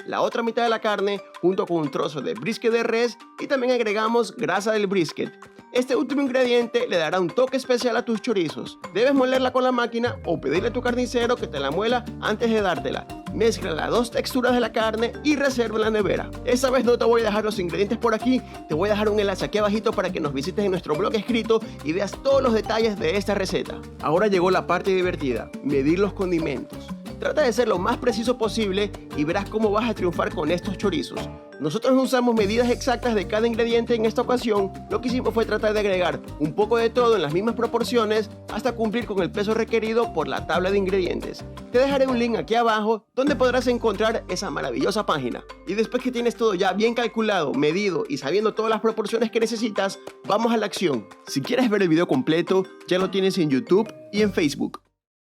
la otra mitad de la carne junto con un trozo de brisket de res y también agregamos grasa del brisket. Este último ingrediente le dará un toque especial a tus chorizos. Debes molerla con la máquina o pedirle a tu carnicero que te la muela antes de dártela. Mezcla las dos texturas de la carne y reserva en la nevera. Esta vez no te voy a dejar los ingredientes por aquí, te voy a dejar un enlace aquí abajito para que nos visites en nuestro blog escrito y veas todos los detalles de esta receta. Ahora llegó la parte divertida, medir los condimentos. Trata de ser lo más preciso posible y verás cómo vas a triunfar con estos chorizos. Nosotros no usamos medidas exactas de cada ingrediente en esta ocasión, lo que hicimos fue tratar de agregar un poco de todo en las mismas proporciones hasta cumplir con el peso requerido por la tabla de ingredientes. Te dejaré un link aquí abajo donde podrás encontrar esa maravillosa página. Y después que tienes todo ya bien calculado, medido y sabiendo todas las proporciones que necesitas, vamos a la acción. Si quieres ver el video completo, ya lo tienes en YouTube y en Facebook.